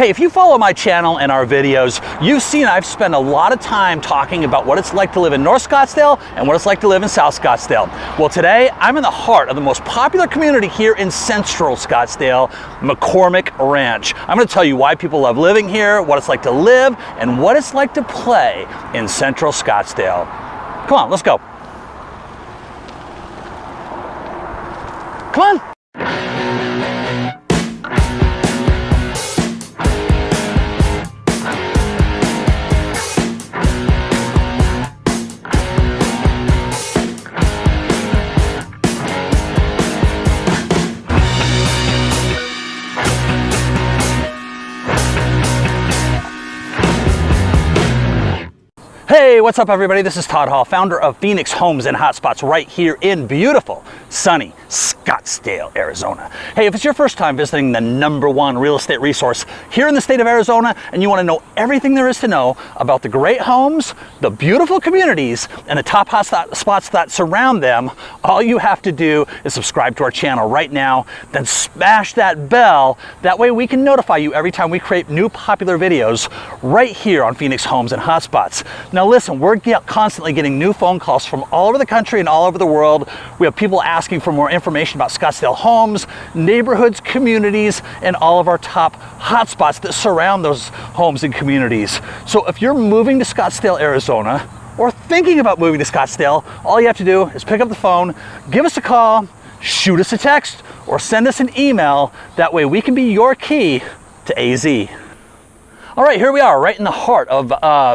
Hey, if you follow my channel and our videos, you've seen I've spent a lot of time talking about what it's like to live in North Scottsdale and what it's like to live in South Scottsdale. Well, today I'm in the heart of the most popular community here in Central Scottsdale, McCormick Ranch. I'm going to tell you why people love living here, what it's like to live, and what it's like to play in Central Scottsdale. Come on, let's go. Come on. Hey, what's up everybody? This is Todd Co, founder of Phoenix Homes and Hotspots right here in beautiful, sunny Scottsdale, Arizona. Hey, if it's your first time visiting the #1 real estate resource here in the state of Arizona and you want to know everything there is to know about the great homes, the beautiful communities, and the top hot spots that surround them, all you have to do is subscribe to our channel right now, then smash that bell. That way we can notify you every time we create new popular videos right here on Phoenix Homes and Hotspots. Now listen, we're constantly getting new phone calls from all over the country and all over the world. We have people asking for more information about Scottsdale homes, neighborhoods, communities, and all of our top hotspots that surround those homes and communities. So if you're moving to Scottsdale, Arizona, or thinking about moving to Scottsdale, all you have to do is pick up the phone, give us a call, shoot us a text, or send us an email. That way we can be your key to AZ. All right, here we are, right in the heart of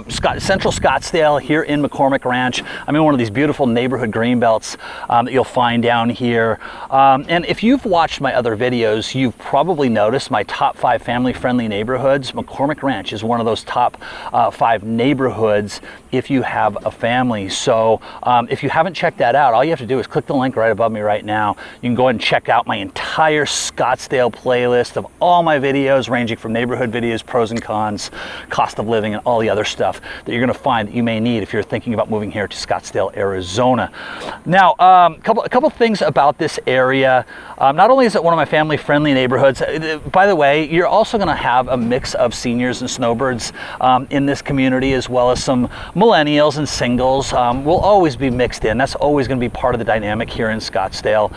Central Scottsdale here in McCormick Ranch. I'm in one of these beautiful neighborhood green belts that you'll find down here. And if you've watched my other videos, you've probably noticed my top 5 family-friendly neighborhoods. McCormick Ranch is one of those top 5 neighborhoods if you have a family. So if you haven't checked that out, all you have to do is click the link right above me right now. You can go ahead and check out my entire Scottsdale playlist of all my videos, ranging from neighborhood videos, pros and cons, cost of living, and all the other stuff that you're going to find that you may need if you're thinking about moving here to Scottsdale, Arizona. Now, a couple things about this area. Not only is it one of my family-friendly neighborhoods, by the way, you're also going to have a mix of seniors and snowbirds in this community, as well as some millennials and singles. Will always be mixed in. That's always going to be part of the dynamic here in Scottsdale.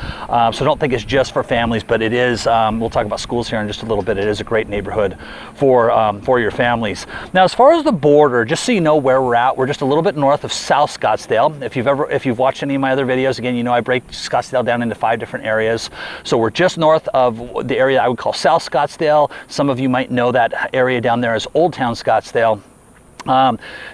So don't think it's just for families, but it is. We'll talk about schools here in just a little bit. It is a great neighborhood for your families. Now, as far as the border, just so you know where we're at, we're just a little bit north of South Scottsdale. If you've watched any of my other videos, again, you know I break Scottsdale down into 5 different areas. So we're just north of the area I would call South Scottsdale. Some of you might know that area down there as Old Town Scottsdale.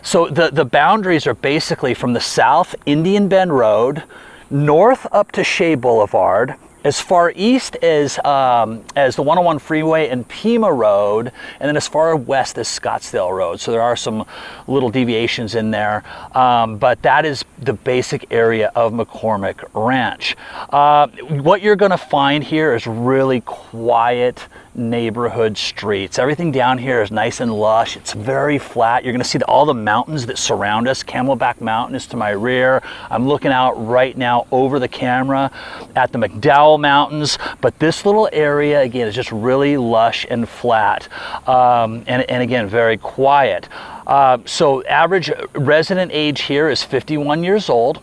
So the boundaries are basically from the south, Indian Bend Road, north up to Shea Boulevard, as far east as the 101 freeway and Pima Road, and then as far west as Scottsdale Road. So there are some little deviations in there, but that is the basic area of McCormick Ranch. What you're going to find here is really quiet neighborhood streets. Everything down here is nice and lush. It's very flat. You're going to see all the mountains that surround us. Camelback Mountain is to my rear. I'm looking out right now over the camera at the McDowell Mountains, but this little area again is just really lush and flat, and again very quiet. So average resident age here is 51 years old.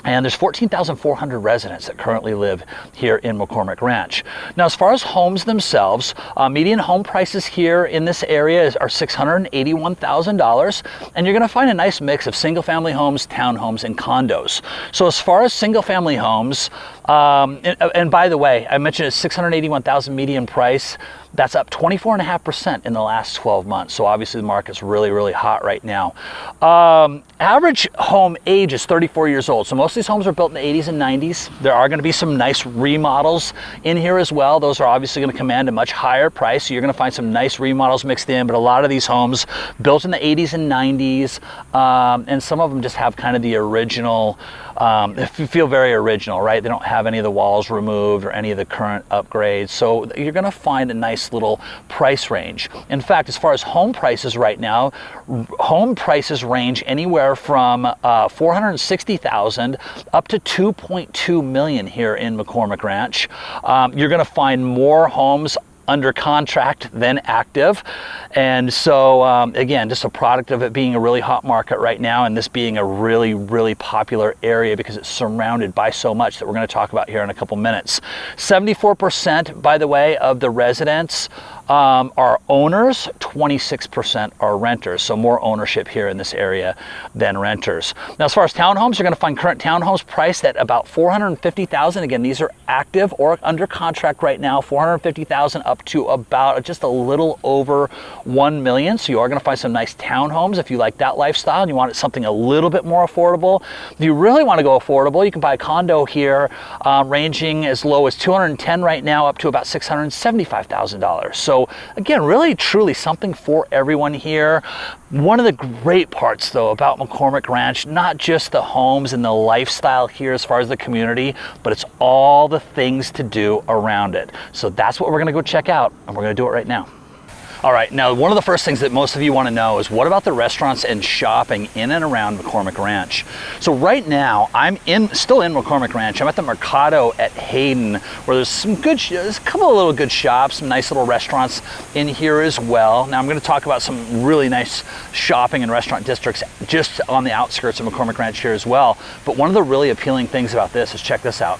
And there's 14,400 residents that currently live here in McCormick Ranch. Now, as far as homes themselves, median home prices here in this area are $681,000, and you're going to find a nice mix of single-family homes, townhomes, and condos. So as far as single-family homes, and by the way, I mentioned it's $681,000 median price. That's up 24.5% in the last 12 months. So obviously the market's really, really hot right now. Average home age is 34 years old. So most of these homes are built in the 80s and 90s. There are going to be some nice remodels in here as well. Those are obviously going to command a much higher price. So you're going to find some nice remodels mixed in, but a lot of these homes built in the 80s and 90s, and some of them just have kind of the original, feel very original, right? They don't have any of the walls removed or any of the current upgrades. So you're going to find a nice little price range. In fact, as far as home prices right now, home prices range anywhere from $460,000 up to $2.2 million here in McCormick Ranch. You're going to find more homes under contract than active. And so again, just a product of it being a really hot market right now, and this being a really, really popular area because it's surrounded by so much that we're going to talk about here in a couple minutes. 74%, by the way, of the residents are owners, 26% are renters, so more ownership here in this area than renters. Now, as far as townhomes, you're going to find current townhomes priced at about $450,000. Again, these are active or under contract right now, $450,000 up to about just a little over $1 million. So you are going to find some nice townhomes if you like that lifestyle and you want something a little bit more affordable. If you really want to go affordable, you can buy a condo here ranging as low as $210,000 right now up to about $675,000. So again, really truly something for everyone here. One of the great parts though about McCormick Ranch, not just the homes and the lifestyle here as far as the community, but it's all the things to do around it. So that's what we're gonna go check out, and we're gonna do it right now. All right, now one of the first things that most of you want to know is what about the restaurants and shopping in and around McCormick Ranch? So right now, I'm still in McCormick Ranch. I'm at the Mercado at Hayden, where there's there's a couple of little good shops, some nice little restaurants in here as well. Now I'm going to talk about some really nice shopping and restaurant districts just on the outskirts of McCormick Ranch here as well. But one of the really appealing things about this is, check this out.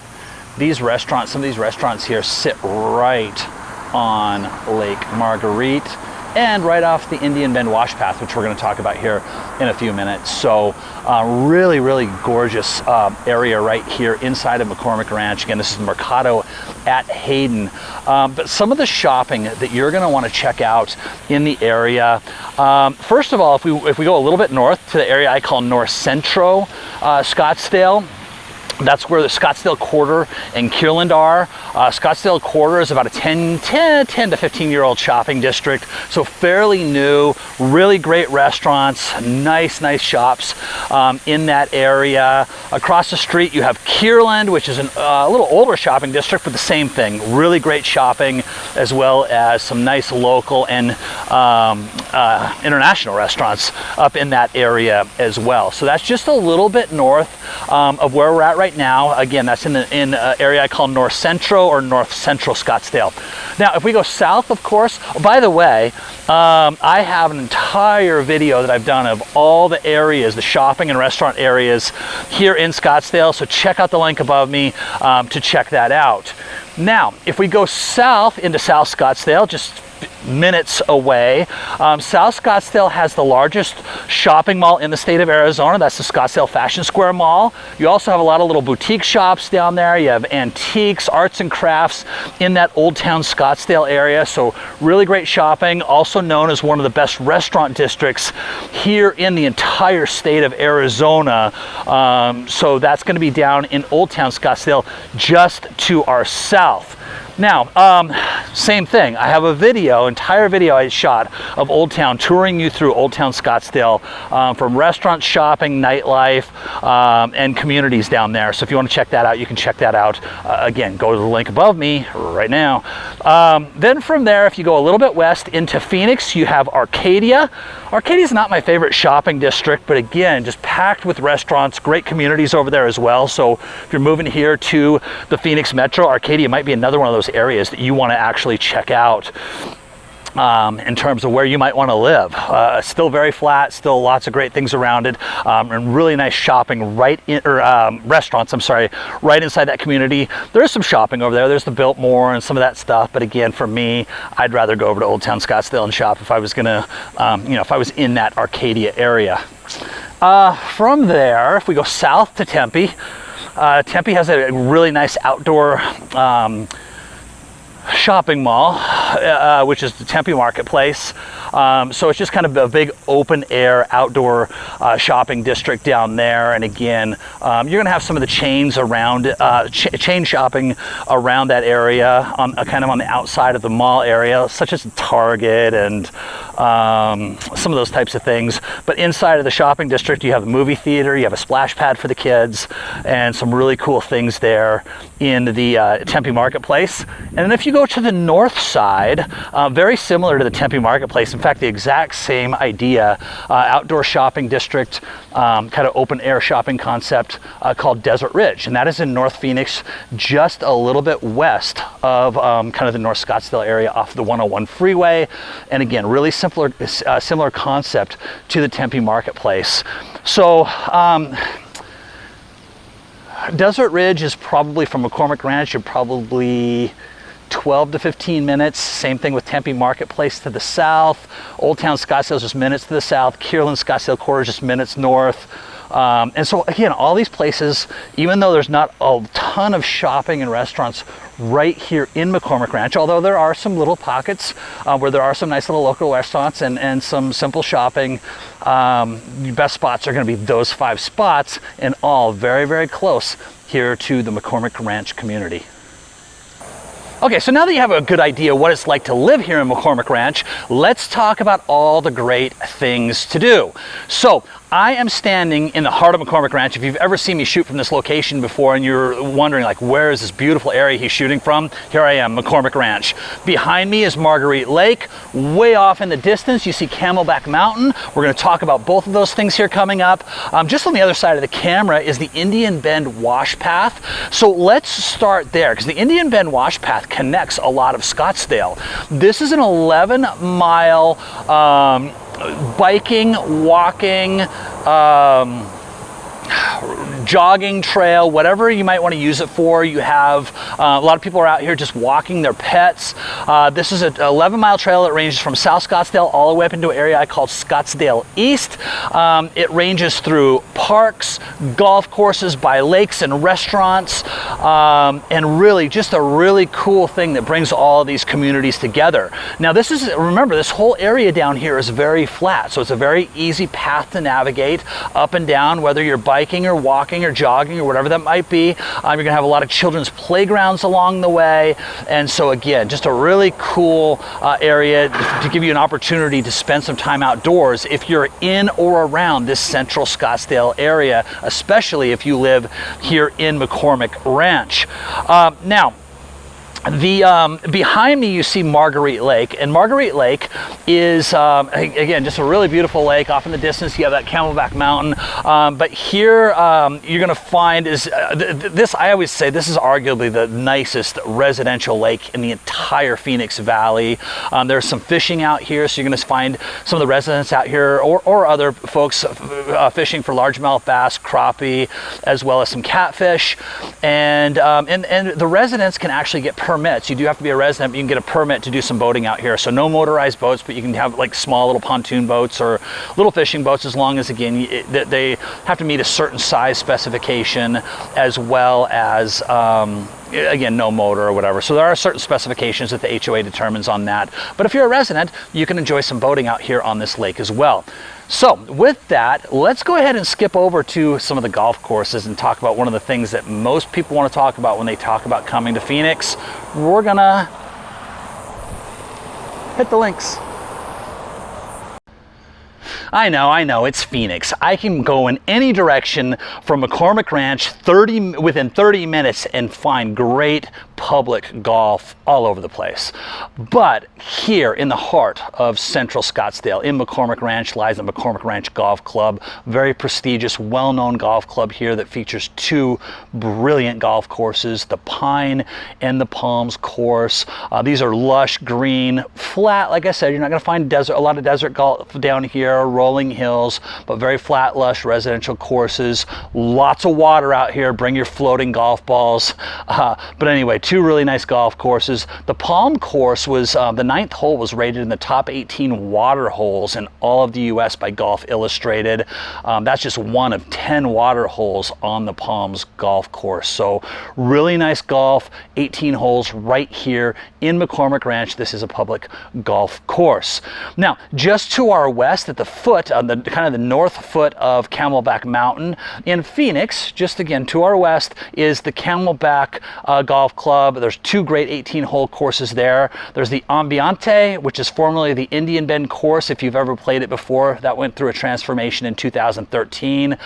These restaurants, some of these restaurants here sit right on Lake Marguerite and right off the Indian Bend Wash Path, which we're going to talk about here in a few minutes. So really, really gorgeous area right here inside of McCormick Ranch. Again, this is Mercado at Hayden. But some of the shopping that you're going to want to check out in the area, first of all, if we go a little bit north to the area I call North Central Scottsdale, that's where the Scottsdale Quarter and Kierland are. Scottsdale Quarter is about a 10 to 15 year old shopping district, so fairly new, really great restaurants, nice shops in that area. Across the street you have Kierland, which is a little older shopping district, but the same thing, really great shopping, as well as some nice local and international restaurants up in that area as well. So that's just a little bit north of where we're at right now. Again, that's in the area I call North Central or North Central Scottsdale. Now, if we go south, of course, by the way, I have an entire video that I've done of all the areas, the shopping and restaurant areas here in Scottsdale, so check out the link above me to check that out. Now, if we go south into South Scottsdale, just minutes away, South Scottsdale has the largest shopping mall in the state of Arizona. That's the Scottsdale Fashion Square Mall. You also have a lot of little boutique shops down there. You have antiques, arts and crafts in that Old Town Scottsdale area. So really great shopping, also known as one of the best restaurant districts here in the entire state of Arizona. So that's going to be down in Old Town Scottsdale, just to our south. Now, same thing. I have a video, entire video I shot of Old Town, touring you through Old Town Scottsdale, from restaurants, shopping, nightlife, and communities down there. So if you want to check that out, you can check that out. Again, go to the link above me right now. Then from there, if you go a little bit west into Phoenix, you have Arcadia. Arcadia is not my favorite shopping district, but again, just packed with restaurants, great communities over there as well. So if you're moving here to the Phoenix Metro, Arcadia might be another one of those areas that you want to actually check out in terms of where you might want to live. Still very flat, still lots of great things around it, and really nice shopping right in, restaurants, I'm sorry, right inside that community. There's some shopping over there. There's the Biltmore and some of that stuff, but again, for me, I'd rather go over to Old Town Scottsdale and shop if I was gonna, if I was in that Arcadia area. From there, if we go south to Tempe, Tempe has a really nice outdoor shopping mall, which is the Tempe Marketplace. So it's just kind of a big open air outdoor shopping district down there. And again, you're going to have some of the chains around, chain shopping around that area, kind of on the outside of the mall area, such as Target and some of those types of things. But inside of the shopping district, you have a movie theater, you have a splash pad for the kids, and some really cool things there in the Tempe Marketplace. And then if you go to the north side, side, very similar to the Tempe Marketplace. In fact, the exact same idea, outdoor shopping district, kind of open air shopping concept called Desert Ridge. And that is in North Phoenix, just a little bit west of kind of the North Scottsdale area off the 101 freeway. And again, really similar concept to the Tempe Marketplace. So Desert Ridge is probably, from McCormick Ranch, you're probably 12 to 15 minutes. Same thing with Tempe Marketplace to the south. Old Town Scottsdale is just minutes to the south. Kierland Scottsdale Quarter is just minutes north. And so again, all these places, even though there's not a ton of shopping and restaurants right here in McCormick Ranch, although there are some little pockets where there are some nice little local restaurants and some simple shopping, the best spots are going to be those 5 spots, and all very, very close here to the McCormick Ranch community. Okay, so now that you have a good idea what it's like to live here in McCormick Ranch, let's talk about all the great things to do. So I am standing in the heart of McCormick Ranch. If you've ever seen me shoot from this location before and you're wondering like, where is this beautiful area he's shooting from? Here I am, McCormick Ranch. Behind me is Marguerite Lake. Way off in the distance, you see Camelback Mountain. We're gonna talk about both of those things here coming up. Just on the other side of the camera is the Indian Bend Wash Path. So let's start there, because the Indian Bend Wash Path connects a lot of Scottsdale. This is an 11-mile biking, walking, jogging trail, whatever you might want to use it for. You have a lot of people are out here just walking their pets. This is an 11-mile trail that ranges from South Scottsdale all the way up into an area I call Scottsdale East. It ranges through parks, golf courses, by lakes and restaurants, and really just a really cool thing that brings all of these communities together. Now this is, remember, this whole area down here is very flat, so it's a very easy path to navigate up and down, whether you're biking or walking or jogging or whatever that might be. You're gonna have a lot of children's playgrounds along the way, and so again, just a really cool area to give you an opportunity to spend some time outdoors if you're in or around this Central Scottsdale area, especially if you live here in McCormick Ranch. Now, behind me you see Marguerite Lake, and Marguerite Lake is again just a really beautiful lake. Off in the distance you have that Camelback Mountain, but here you're gonna find is this, I always say this is arguably the nicest residential lake in the entire Phoenix Valley. There's some fishing out here, so you're gonna find some of the residents out here or other folks fishing for largemouth bass, crappie, as well as some catfish, and the residents can actually get permits. You do have to be a resident, but you can get a permit to do some boating out here. So no motorized boats, but you can have like small little pontoon boats or little fishing boats, as long as again they have to meet a certain size specification, as well as again, no motor or whatever. So there are certain specifications that the HOA determines on that. But if you're a resident, you can enjoy some boating out here on this lake as well. So with that, let's go ahead and skip over to some of the golf courses and talk about one of the things that most people want to talk about when they talk about coming to Phoenix. We're gonna hit the links. I know, it's Phoenix. I can go in any direction from McCormick Ranch within 30 minutes and find great public golf all over the place. But here in the heart of Central Scottsdale, in McCormick Ranch, lies the McCormick Ranch Golf Club. Very prestigious, well-known golf club here that features 2 brilliant golf courses, the Pine and the Palms course. These are lush, green, flat. Like I said, you're not going to find a lot of desert golf down here, rolling hills, but very flat, lush residential courses. Lots of water out here. Bring your floating golf balls. But anyway, 2 really nice golf courses. The Palm course was, the 9th hole was rated in the top 18 water holes in all of the US by Golf Illustrated. That's just one of 10 water holes on the Palms golf course. So really nice golf, 18 holes right here in McCormick Ranch. This is a public golf course. Now, just to our west, at the foot, on the kind of the north foot of Camelback Mountain in Phoenix, just again to our west, is the Camelback Golf Club. Club. There's 2 great 18-hole courses there. There's the Ambiente, which is formerly the Indian Bend course. If you've ever played it before, that went through a transformation in 2013.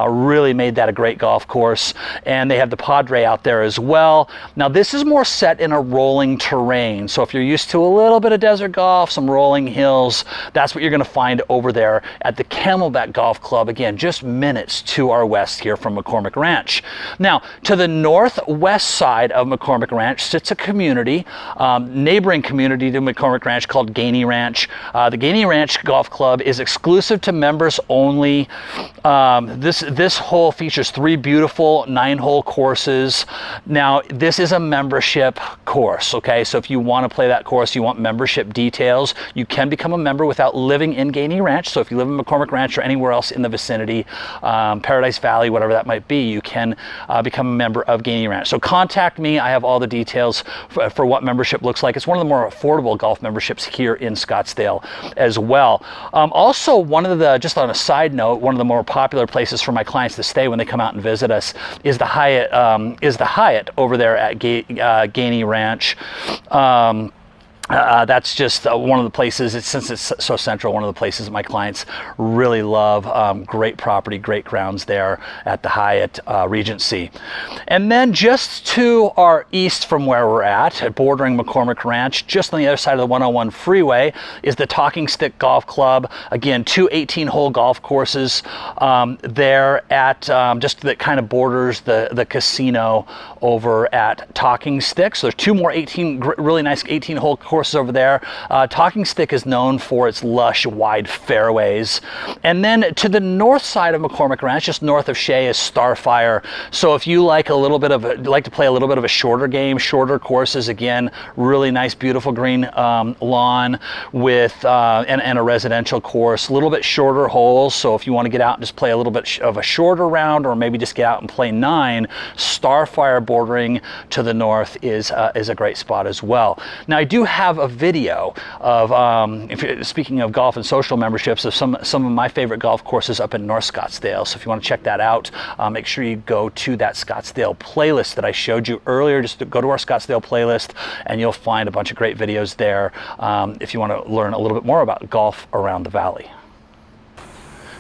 Really made that a great golf course. And they have the Padre out there as well. Now this is more set in a rolling terrain. So if you're used to a little bit of desert golf, some rolling hills, that's what you're going to find over there at the Camelback Golf Club. Again, just minutes to our west here from McCormick Ranch. Now, to the northwest side of McCormick Ranch sits a community, neighboring community to McCormick Ranch called Gainey Ranch. The Gainey Ranch Golf Club is exclusive to members only. This hole features 3 beautiful 9-hole courses. Now, this is a membership course, okay? So if you want to play that course, you want membership details, you can become a member without living in Gainey Ranch. So if you live in McCormick Ranch or anywhere else in the vicinity, Paradise Valley, whatever that might be, you can become a member of Gainey Ranch. So contact me. I have all the details for what membership looks like. It's one of the more affordable golf memberships here in Scottsdale as well. Also, one of the, just on a side note, one of the more popular places for my clients to stay when they come out and visit us is the Hyatt over there at Gainey Ranch. That's just one of the places, since it's so central, one of the places that my clients really love. Great property, great grounds there at the Hyatt Regency. And then just to our east from where we're at, bordering McCormick Ranch, just on the other side of the 101 freeway, is the Talking Stick Golf Club. Again, 2 18-hole golf courses there at, just that kind of borders the casino over at Talking Stick. So there's 2 more really nice 18-hole courses over there. Talking Stick is known for its lush, wide fairways. And then to the north side of McCormick Ranch, just north of Shea, is Starfire. So if you like like to play a little bit of a shorter game, shorter courses, again, really nice, beautiful green lawn with and a residential course, a little bit shorter holes. So if you want to get out and just play a little bit of a shorter round, or maybe just get out and play 9, Starfire bordering to the north is a great spot as well. Now I do have a video of, speaking of golf and social memberships, of some of my favorite golf courses up in North Scottsdale. So if you want to check that out, make sure you go to that Scottsdale playlist that I showed you earlier. Just go to our Scottsdale playlist and you'll find a bunch of great videos there if you want to learn a little bit more about golf around the valley.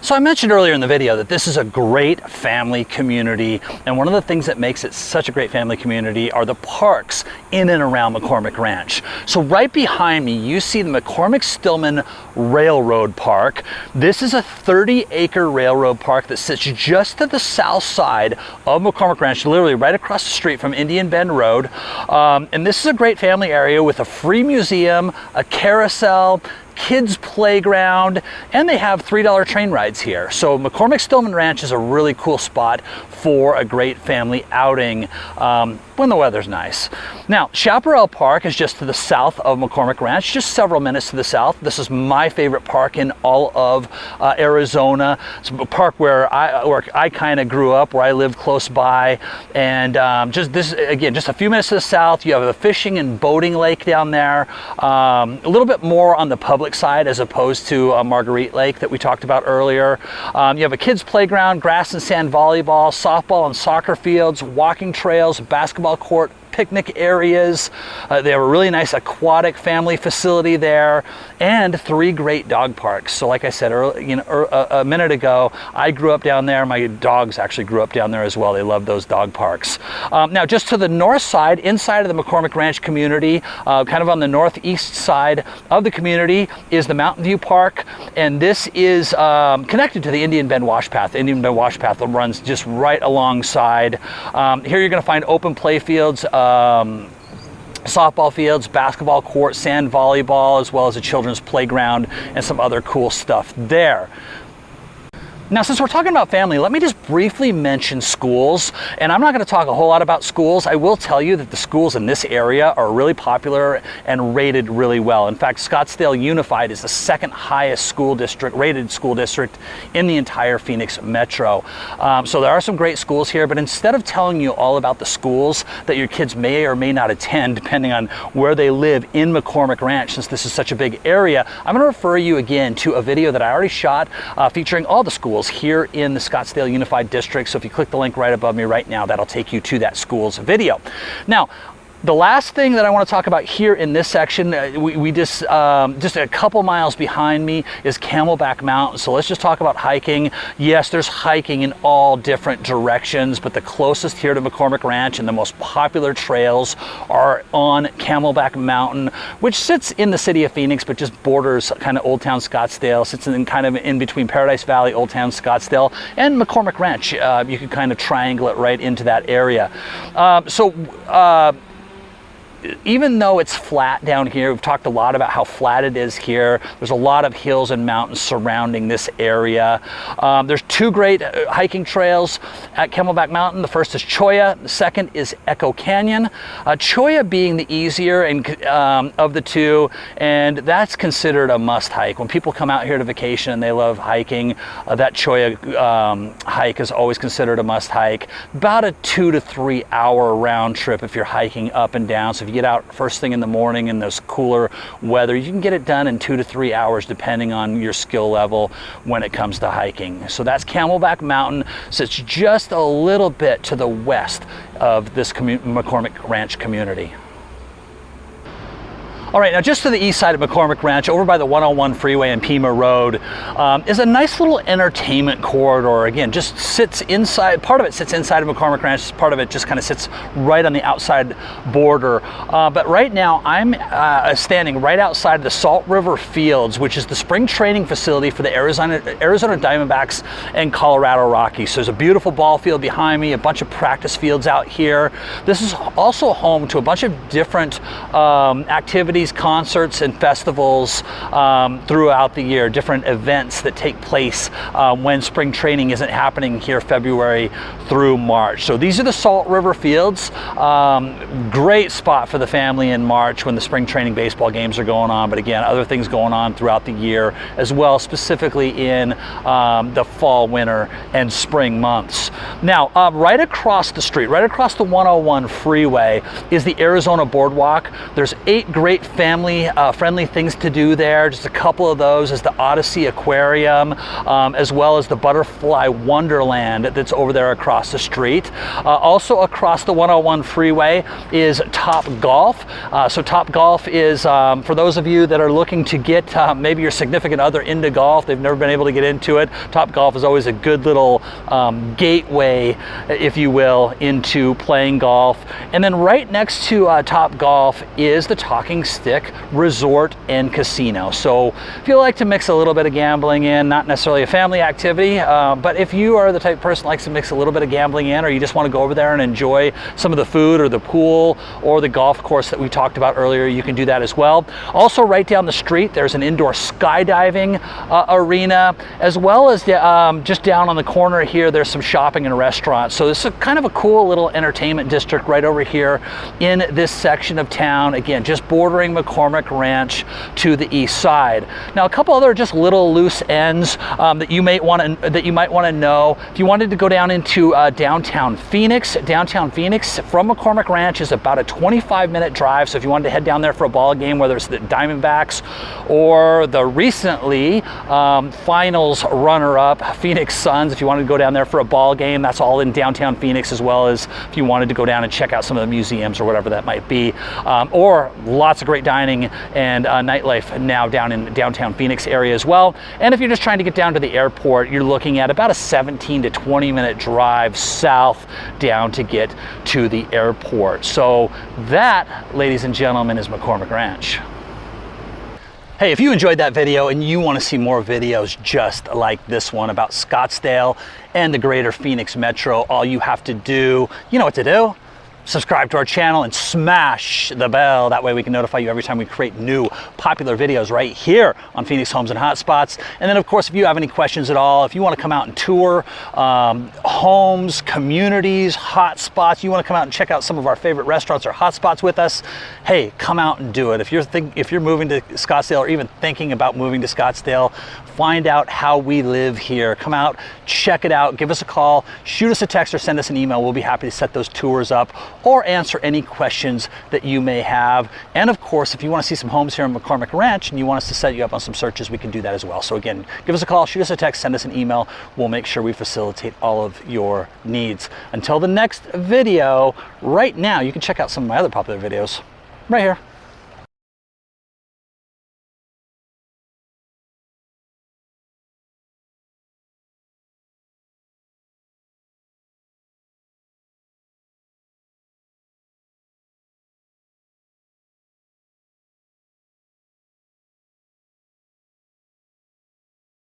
So I mentioned earlier in the video that this is a great family community, and one of the things that makes it such a great family community are the parks in and around McCormick Ranch. So right behind me, you see the McCormick Stillman Railroad Park. This is a 30-acre railroad park that sits just to the south side of McCormick Ranch, literally right across the street from Indian Bend Road. And this is a great family area with a free museum, a carousel, kids playground, and they have $3 train rides here. So McCormick Stillman Ranch is a really cool spot for a great family outing when the weather's nice. Now, Chaparral Park is just to the south of McCormick Ranch, just several minutes to the south. This is my favorite park in all of Arizona. It's a park where I kind of grew up, where I lived close by, and just a few minutes to the south, you have a fishing and boating lake down there, a little bit more on the public side as opposed to Marguerite Lake that we talked about earlier. You have a kids playground, grass and sand volleyball, softball and soccer fields, walking trails, basketball court, picnic areas. They have a really nice aquatic family facility there, and 3 great dog parks. So like I said a minute ago, I grew up down there. My dogs actually grew up down there as well. They love those dog parks. Now just to the north side, inside of the McCormick Ranch community, kind of on the northeast side of the community, is the Mountain View Park, and this is connected to the Indian Bend Wash Path. The Indian Bend Wash Path runs just right alongside. Here you're going to find open play fields, softball fields, basketball court, sand volleyball, as well as a children's playground and some other cool stuff there. Now, since we're talking about family, let me just briefly mention schools. And I'm not going to talk a whole lot about schools. I will tell you that the schools in this area are really popular and rated really well. In fact, Scottsdale Unified is the 2nd highest rated school district in the entire Phoenix metro. So there are some great schools here, but instead of telling you all about the schools that your kids may or may not attend, depending on where they live in McCormick Ranch, since this is such a big area, I'm going to refer you again to a video that I already shot featuring all the schools here in the Scottsdale Unified District. So if you click the link right above me right now, that'll take you to that school's video. Now, The last thing that I want to talk about here in this section, we just a couple miles behind me is Camelback Mountain. So let's just talk about hiking. Yes, there's hiking in all different directions, but the closest here to McCormick Ranch and the most popular trails are on Camelback Mountain, which sits in the city of Phoenix, but just borders kind of Old Town Scottsdale, sits in kind of in between Paradise Valley, Old Town Scottsdale, and McCormick Ranch. You can kind of triangle it right into that area. Even though it's flat down here, we've talked a lot about how flat it is here. There's a lot of hills and mountains surrounding this area. There's two great hiking trails at Camelback Mountain. The first is Cholla, the second is Echo Canyon. Cholla being the easier of the two, and that's considered a must hike. When people come out here to vacation and they love hiking, that Cholla hike is always considered a must hike. About a 2 to 3 hour round trip if you're hiking up and down. So if you get out first thing in the morning in this cooler weather, you can get it done in 2 to 3 hours depending on your skill level when it comes to hiking. So that's Camelback Mountain. Sits just a little bit to the west of this McCormick Ranch community. All right, now just to the east side of McCormick Ranch, over by the 101 freeway and Pima Road, is a nice little entertainment corridor. Again, just sits inside, part of it sits inside of McCormick Ranch, part of it just kind of sits right on the outside border. But right now, I'm standing right outside of the Salt River Fields, which is the spring training facility for the Arizona Diamondbacks and Colorado Rockies. So there's a beautiful ball field behind me, a bunch of practice fields out here. This is also home to a bunch of different activities, concerts and festivals throughout the year, different events that take place when spring training isn't happening here February through March. So these are the Salt River Fields. Great spot for the family in March when the spring training baseball games are going on, but again, other things going on throughout the year as well, specifically in the fall, winter, and spring months. Now, right across the street, right across the 101 freeway is the Arizona Boardwalk. There's 8 great family friendly things to do there. Just a couple of those is the Odyssey Aquarium, as well as the Butterfly Wonderland that's over there across the street. Also across the 101 freeway is Top Golf. So Top Golf is, for those of you that are looking to get maybe your significant other into golf, they've never been able to get into it, Top Golf is always a good little gateway, if you will, into playing golf. And then right next to Top Golf is the Talking Stick Resort and Casino. So if you like to mix a little bit of gambling in, not necessarily a family activity, but if you are the type of person that likes to mix a little bit of gambling in, or you just want to go over there and enjoy some of the food or the pool or the golf course that we talked about earlier, you can do that as well. Also right down the street, there's an indoor skydiving arena, as well as just down on the corner here, there's some shopping and restaurants. So this is kind of a cool little entertainment district right over here in this section of town. Again, just bordering McCormick Ranch to the east side. Now, a couple other just little loose ends that you might want to know. If you wanted to go down into downtown Phoenix from McCormick Ranch is about a 25-minute drive. So if you wanted to head down there for a ball game, whether it's the Diamondbacks or the recently finals runner-up Phoenix Suns, if you wanted to go down there for a ball game, that's all in downtown Phoenix, as well as if you wanted to go down and check out some of the museums or whatever that might be, or lots of great dining and nightlife now down in downtown Phoenix area as well. And if you're just trying to get down to the airport, you're looking at about a 17 to 20 minute drive south down to get to the airport. So that, ladies and gentlemen, is McCormick Ranch. Hey, if you enjoyed that video and you want to see more videos just like this one about Scottsdale and the greater Phoenix Metro, all you have to do, you know what to do. Subscribe to our channel and smash the bell. That way we can notify you every time we create new popular videos right here on Phoenix Homes and Hotspots. And then of course, if you have any questions at all, if you want to come out and tour homes, communities, hotspots, you want to come out and check out some of our favorite restaurants or hotspots with us, hey, come out and do it. If you're moving to Scottsdale or even thinking about moving to Scottsdale, find out how we live here. Come out, check it out, give us a call, shoot us a text or send us an email. We'll be happy to set those tours up. or answer any questions that you may have. And of course, if you want to see some homes here in McCormick Ranch and you want us to set you up on some searches, we can do that as well. So again, give us a call, shoot us a text, send us an email. We'll make sure we facilitate all of your needs. Until the next video, right now, you can check out some of my other popular videos right here.